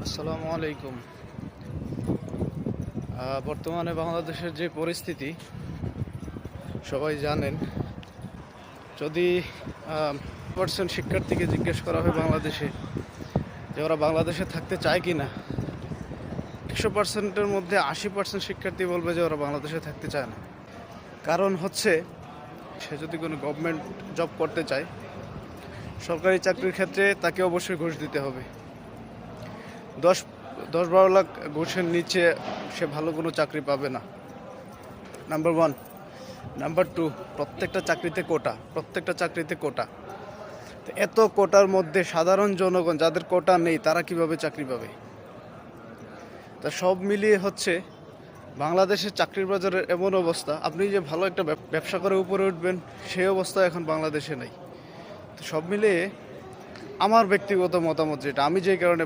আসসালামু আলাইকুম। বর্তমানে বাংলাদেশের যে পরিস্থিতি সবাই জানেন। যদি 1% শিক্ষার্থীকে জিজ্ঞেস করা হয় বাংলাদেশে যে ওরা বাংলাদেশে থাকতে চায় কি না, 100%-এর মধ্যে 80% শিক্ষার্থী বলবে যে ওরা বাংলাদেশে থাকতে চায় না। কারণ হচ্ছে, সে যদি কোনো গভর্নমেন্ট জব করতে চায়, সরকারি চাকরির ক্ষেত্রে তাকে অবশ্যই ঘুষ দিতে হবে। 10-12 লাখ ঘুষের নিচে সে ভালো কোনো চাকরি পাবে না। Number one. নাম্বার টু, প্রত্যেকটা চাকরিতে কোটা। তো এত কোটার মধ্যে সাধারণ জনগণ যাদের কোটা নেই তারা কিভাবে চাকরি পাবে? তা সব মিলিয়ে হচ্ছে বাংলাদেশের চাকরির বাজারের এমন অবস্থা, আপনি যে ভালো একটা ব্যবসা করে উপরে উঠবেন সেই অবস্থা এখন বাংলাদেশে নেই। তো সব মিলিয়ে আমার ব্যক্তিগত মতামত যেটা, আমি যে কারণে